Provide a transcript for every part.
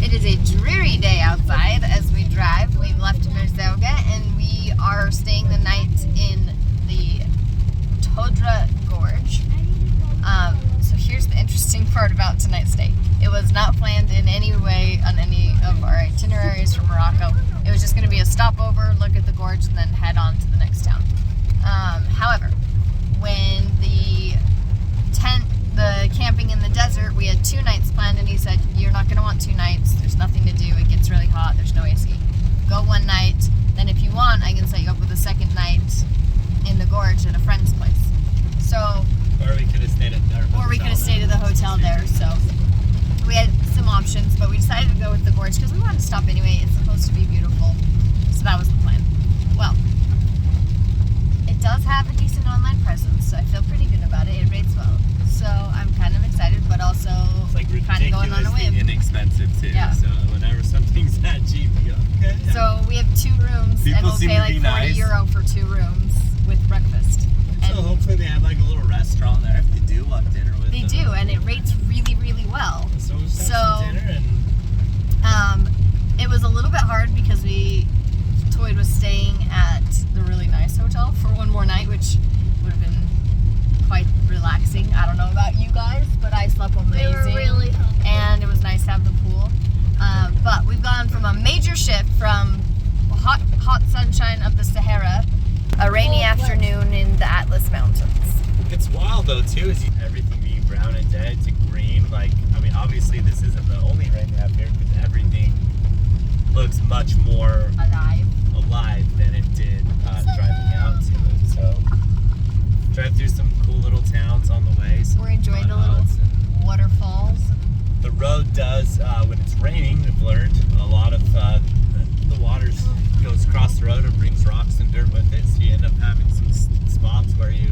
It is a dreary day outside as we drive. We've left Merzouga and we are staying the night in the Todra Gorge. So here's the interesting part about tonight's stay. It was not planned in any way on any of our itineraries from Morocco. It was just going to be a stopover, look at the gorge, and then head on to the next town. However, when the camping in the desert, we had 2 nights planned, and he said, you're not going to want 2 nights. There's nothing to do. It gets really hot. There's no AC. Go 1 night. Then if you want, I can set you up with a 2nd night in the gorge at a friend's place. So, or we could have stayed at the hotel there. So we had some options, but we decided to go with the gorge because we wanted to stop anyway. It's supposed to be beautiful. So that was the plan. Well, it does have a decent online presence, so I feel pretty good about it. It rates well. So I'm kind of excited, but also like kind of going on a whim. Inexpensive too. Yeah. So whenever something's that cheap, you go, okay. Yeah. So we have 2 rooms, People and we'll seem pay to like be 40 nice. euro for 2 rooms with breakfast. So hopefully they have like a little restaurant there if they do want dinner with They them. do, and it rates really, really well. So we'll just have some dinner and it was a little bit hard because Toyd was staying at the really nice hotel for 1 more night, which would have been quite relaxing. I don't know about you guys, but I slept amazing. We were really hungry. And it was nice to have the pool. But we've gone from a major shift from hot sunshine of the Sahara, a rainy afternoon in the Atlas Mountains. it's wild though too, is everything being brown and dead to green. Like, I mean, obviously this isn't the only rain we have here, because everything looks much more alive than it did driving out to it. So drive through some cool little towns on the way. We're enjoying the little waterfalls. The road does, when it's raining, we've learned, a lot of the water goes across the road and brings rocks and dirt with it, so you end up having some spots where you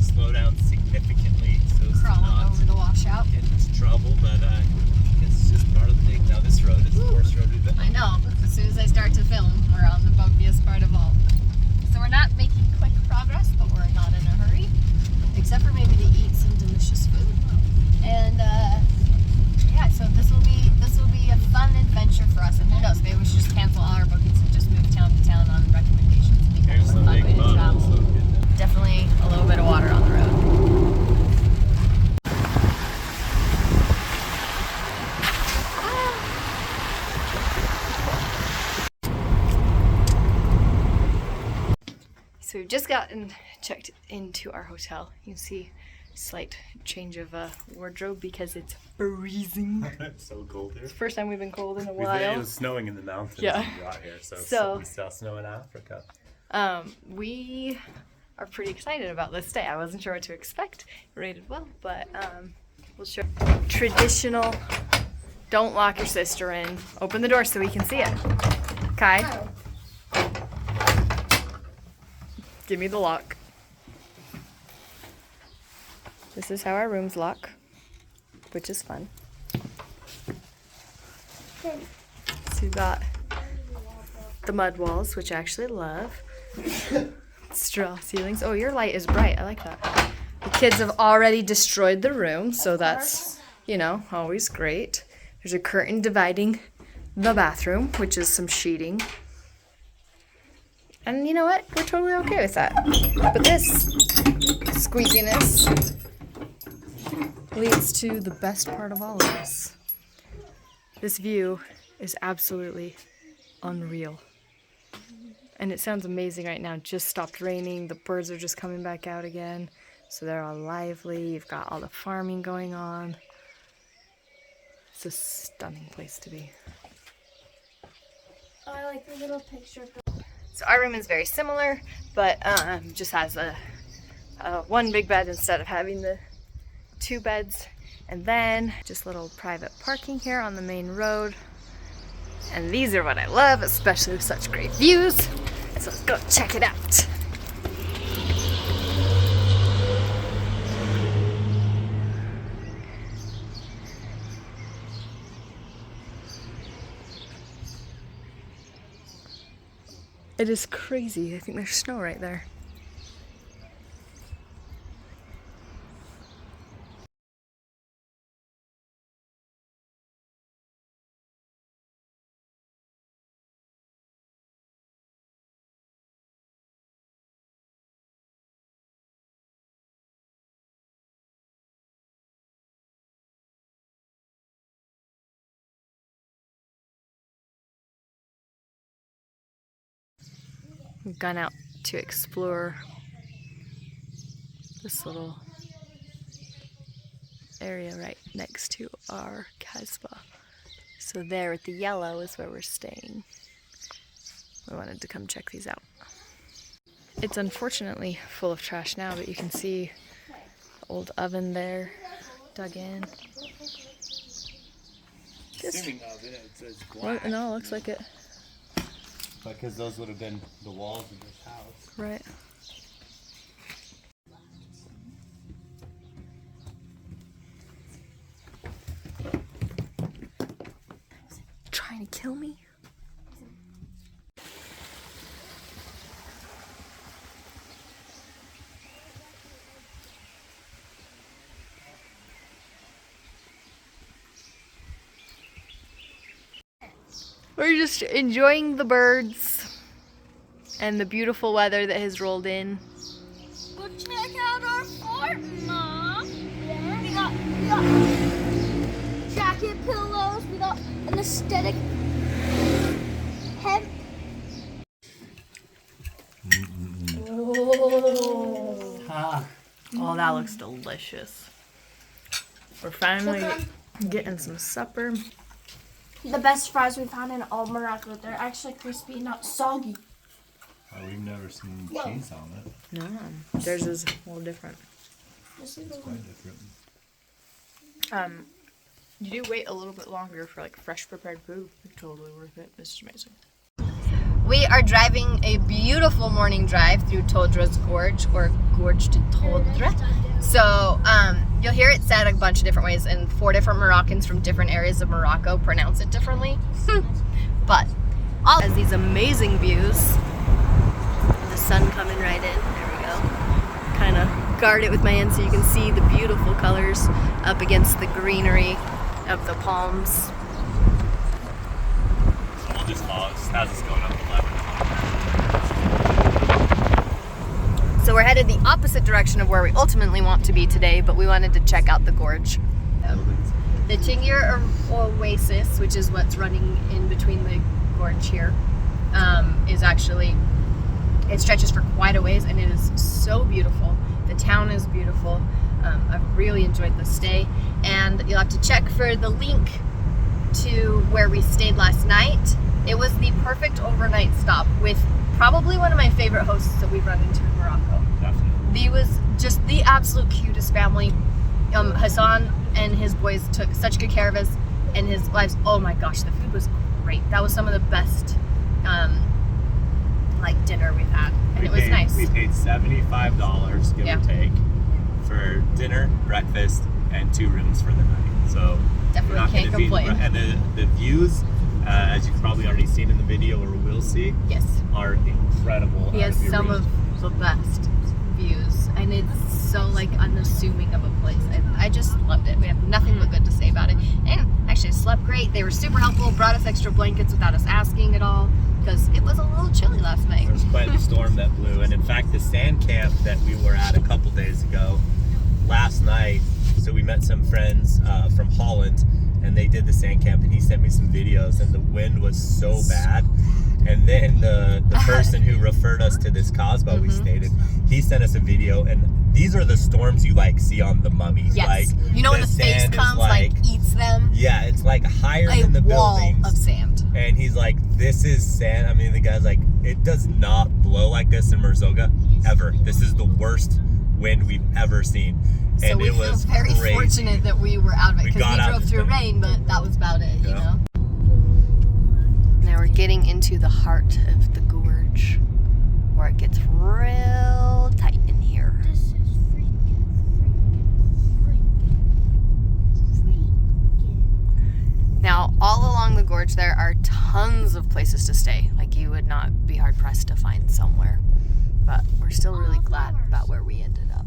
slow down significantly so as to Crawling not over the washout. get into trouble, but it's just part of the thing. Now this road is the worst road we've been on. I know. As soon as I start to film, we're on the bumpiest part of all. So we're not making quick progress, but we're not in a hurry, except for maybe to eat some delicious food. And yeah, so this will be a fun adventure for us. And who knows, maybe we should just cancel all our bookings and just move town to town on recommendations. Here's the Fun big way to bottle, travel. so good. Definitely a little bit of water on the road. So we've just checked into our hotel. You can see a slight change of wardrobe because it's freezing. It's so cold here. It's the first time we've been cold in a It while. was snowing in the mountains Yeah. when we got here, So- we saw snow in Africa. We are pretty excited about this day. I wasn't sure what to expect. It rated well, but we'll show traditional. Don't lock your sister in. Open the door so we can see it. Kai, give me the lock. This is how our rooms lock, which is fun. So we've got the mud walls, which I actually love. Straw ceilings. Oh, your light is bright. I like that. The kids have already destroyed the room, so that's, always great. There's a curtain dividing the bathroom, which is some sheeting. And you know what? We're totally okay with that. But this squeakiness leads to the best part of all of this. This view is absolutely unreal. And it sounds amazing right now. It just stopped raining. The birds are just coming back out again. So they're all lively. You've got all the farming going on. It's a stunning place to be. Oh, I like the little picture. So our room is very similar, but just has a 1 big bed instead of having the 2 beds. And then just little private parking here on the main road. And these are what I love, especially with such great views. So let's go check it out. It is crazy. I think there's snow right there. We've gone out to explore this little area right next to our Kasbah. So there with the yellow is where we're staying. We wanted to come check these out. It's unfortunately full of trash now, but you can see the old oven there dug in. Assuming oven, it's black. Well, no, it looks like it. Because those would have been the walls of this house. Right. Trying to kill me? We're just enjoying the birds and the beautiful weather that has rolled in. Go check out our fort, Mom. Yeah. We got jacket pillows. We got an aesthetic head. Oh, that looks delicious. We're finally getting some supper. The best fries we found in all Morocco. They're actually crispy, not soggy. Oh, we've never seen cheese on it. No, theirs is a little different. This is Quite different. You do wait a little bit longer for like fresh prepared food. Totally worth it. This is amazing. We are driving a beautiful morning drive through Todra's Gorge, or Gorge de Todra. So you'll hear it said a bunch of different ways, and 4 different Moroccans from different areas of Morocco pronounce it differently. But all has these amazing views. The sun coming right in. There we go. Kind of guard it with my hand so you can see the beautiful colors up against the greenery of the palms. So we'll just pause. How's this going up 11? So we're headed the opposite direction of where we ultimately want to be today, but we wanted to check out the gorge. The Tinghir Oasis, which is what's running in between the gorge here, is actually, it stretches for quite a ways, and it is so beautiful. The town is beautiful. I've really enjoyed the stay, and you'll have to check for the link to where we stayed last night. It was the perfect overnight stop with probably one of my favorite hosts that we've run into in Morocco. Definitely. He was just the absolute cutest family. Hassan and his boys took such good care of us, and his wives. Oh my gosh, the food was great. That was some of the best like dinner we've had, and it was nice. We paid $75, give or take, for dinner, breakfast, and 2 rooms for the night. So Definitely can't complain. And the views, as you've probably already seen in the video or will see, Yes. are incredible. He has some of the best views, and it's so like unassuming of a place. I just loved it. We have nothing but good to say about it, and actually slept great. They were super helpful, brought us extra blankets without us asking at all, because it was a little chilly last night. There was quite a storm that blew, and in fact the sand camp that we were at a couple days ago, last night, so we met some friends from Holland, and they did the sand camp, and he sent me some videos, and the wind was so bad. And then the person who referred us to this Kasbah we stayed in, he sent us a video, and these are the storms you like see on The Mummy. Yes. Like, you know when the face sand is comes, like eats them? Yeah, it's like higher than the A wall buildings. of sand. And he's like, this is sand. I mean, the guy's like, it does not blow like this in Merzouga, ever. This is the worst wind we've ever seen. So And we it was feel very crazy. fortunate that we were out of it, because we drove through rain, but that was about it, you know? Now we're getting into the heart of the gorge, where it gets real tight in here. This is freaking. Now, all along the gorge there are tons of places to stay. Like, you would not be hard pressed to find somewhere. But we're still really glad about where we ended up.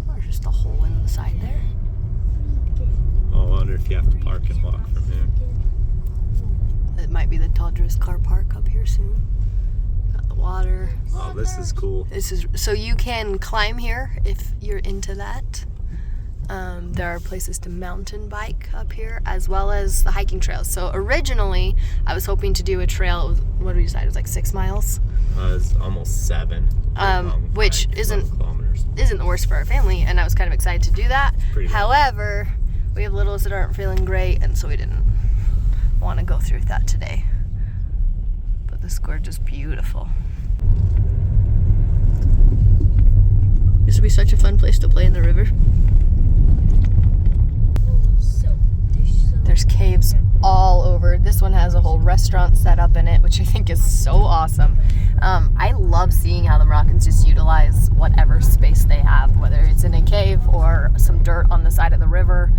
There's just a hole in the side there. Oh, I wonder if you have to park and walk from here. It might be the Todra's car park up here soon. Got the water. Oh, this is cool. This is so you can climb here if you're into that. There are places to mountain bike up here, as well as the hiking trails. So originally, I was hoping to do a trail. What did we decide? It was like 6 miles. It's almost 7. Which hike, isn't 12 kilometers. the worst for our family, and I was kind of excited to do that. Pretty long. However, we have littles that aren't feeling great, and so we didn't want to go through that today. But this gorge is beautiful. This would be such a fun place to play in the river. There's caves all over. This one has a whole restaurant set up in it, which I think is so awesome. I love seeing how the Moroccans just utilize whatever space they have, whether it's in a cave or some dirt on the side of the river.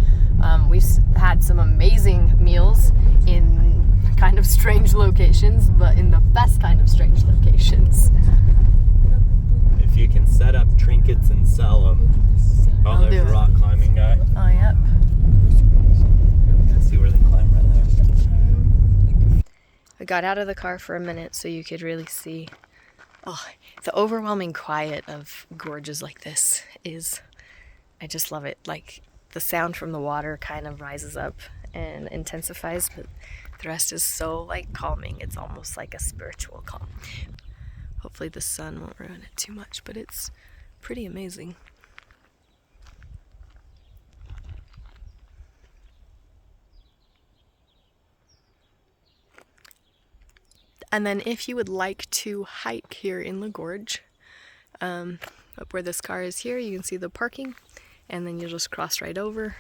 We've had some amazing meals in kind of strange locations, but in the best kind of strange locations. If you can set up trinkets and sell them. Oh, there's a rock climbing guy. Oh, yep. See where they climb right there. I got out of the car for a minute so you could really see. Oh, the overwhelming quiet of gorges like this is, I just love it. Like, the sound from the water kind of rises up and intensifies, but the rest is so like calming. It's almost like a spiritual calm. Hopefully the sun won't ruin it too much, but it's pretty amazing. And then if you would like to hike here in the gorge, up where this car is here, you can see the parking, and then you'll just cross right over.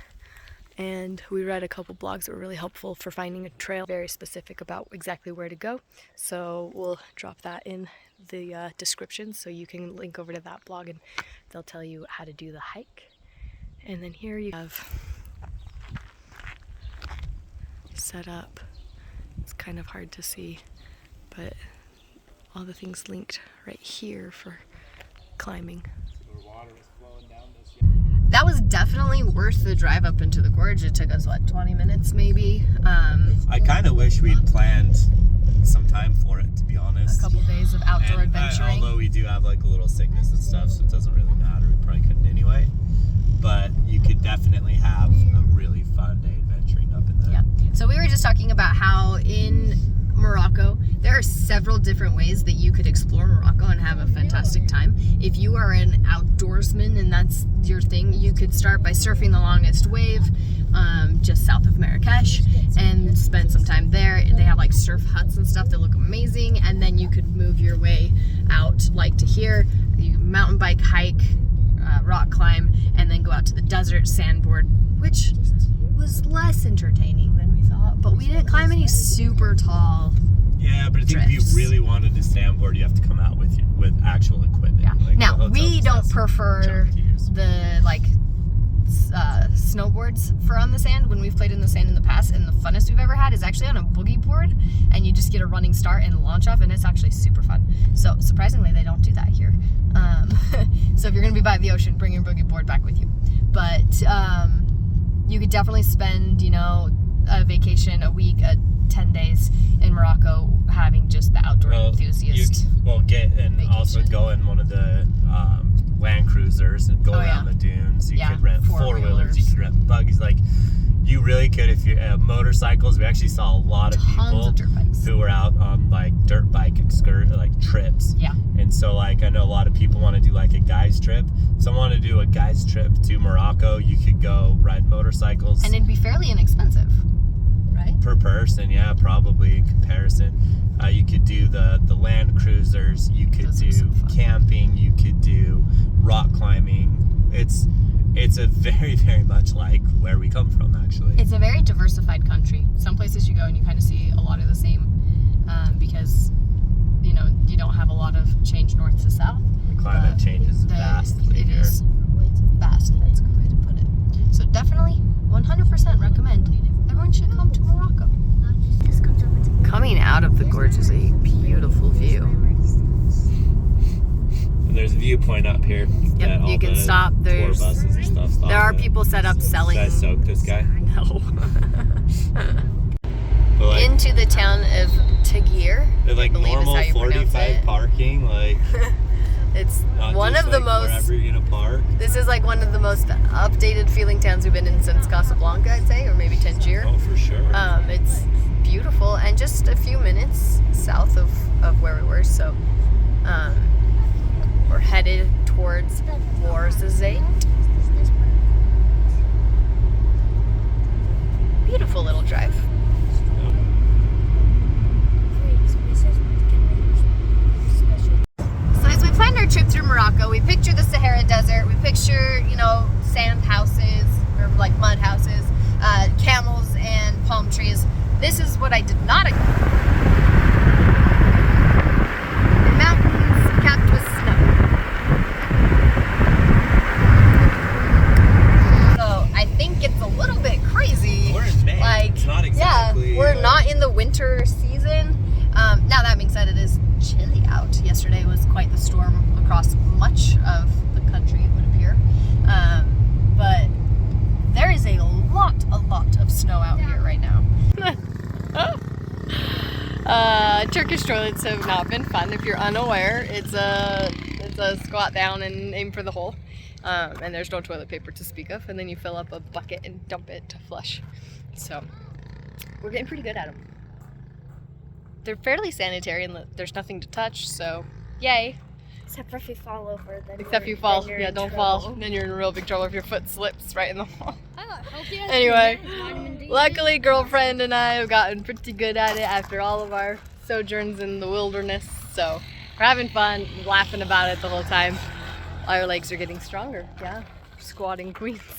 And we read a couple blogs that were really helpful for finding a trail, very specific about exactly where to go. So we'll drop that in the description so you can link over to that blog and they'll tell you how to do the hike. And then here you have set up. It's kind of hard to see, but all the things linked right here for climbing. That was definitely worth the drive up into the gorge. It took us, what, 20 minutes maybe? I kind of wish we'd planned some time for it, to be honest. A couple days of outdoor adventuring. Although we do have like a little sickness and stuff, so it doesn't really matter. We probably couldn't anyway. But you could definitely have a really fun day adventuring up in there. Yeah. So we were just talking about how in Morocco, there are several different ways that you could explore Morocco and have a fantastic time. If you are an outdoorsman and that's your thing, you could start by surfing the longest wave just south of Marrekesh and spend some time there. They have like surf huts and stuff that look amazing, and then you could move your way out like to here. You can mountain bike, hike, rock climb, and then go out to the desert, sandboard, which was less entertaining than we thought, but we didn't climb any super tall. Yeah, but I think if you really wanted to sandboard, you have to come out with actual equipment. Yeah. Like now we don't prefer the like snowboards for on the sand. When we've played in the sand in the past, and the funnest we've ever had is actually on a boogie board, and you just get a running start and launch off, and it's actually super fun. So surprisingly, they don't do that here. So if you're gonna be by the ocean, bring your boogie board back with you. But you could definitely spend, you know, a vacation, a week, 10 days in Morocco having just the outdoor enthusiast. Get and vacation. Also go in one of the Land Cruisers and go around the dunes. You could rent four-wheelers, you could rent buggies. Like, you really could if you have motorcycles. We actually saw a lot of people who were out on like dirt bike trips. Yeah. And so like I know a lot of people want to do like a guy's trip. If someone want to do a guy's trip to Morocco, you could go ride motorcycles. And it'd be fairly inexpensive, right? Per person, yeah, probably in comparison. You could do the Land Cruisers. You could do camping. You could do rock climbing. It's a very, very much like where we come from, actually. It's a very diversified country. Some places you go and you kind of see a lot of the same because, you know, you don't have a lot of change north to south. The climate changes vastly here. It is vast. That's a good way to put it. So definitely, 100% recommend. Everyone should come to Morocco. Coming out of the gorge is a beautiful view. And there's a viewpoint up here. Yep, you can stop. There's tour buses and stuff. There are people set up selling. Should I soak this guy? No. Like, into the town of Tinghir. They're like normal 45 parking. Like it's one of the most. Wherever you're gonna park. This is like one of the most updated feeling towns we've been in since Casablanca, I'd say, or maybe Tinghir. Oh, for sure. It's beautiful and just a few minutes south of where we were, so We're headed towards Merzouga. Beautiful little drive. So as we planned our trip through Morocco, we picture the Sahara Desert, we picture, you know, sand houses, or like mud houses, camels and palm trees. This is what I did not expect. Mountains capped with snow. So I think it's a little bit crazy. We're in May. Like, it's not exactly. yeah, we're not in the winter season. Now that being said, it is chilly out. Yesterday was quite the storm across much of the country, it would appear. But there is a lot of snow out here right now. Turkish toilets have not been fun. If you're unaware, it's a squat down and aim for the hole. And there's no toilet paper to speak of. And then you fill up a bucket and dump it to flush. So we're getting pretty good at them. They're fairly sanitary and there's nothing to touch, so yay. Except for if you fall over, then Except if you fall. Yeah, don't fall. Then you're in real big trouble if your foot slips right in the wall. Healthy Anyway, luckily girlfriend and I have gotten pretty good at it after all of our sojourns in the wilderness. So we're having fun, laughing about it the whole time. Our legs are getting stronger, yeah. Squatting queens.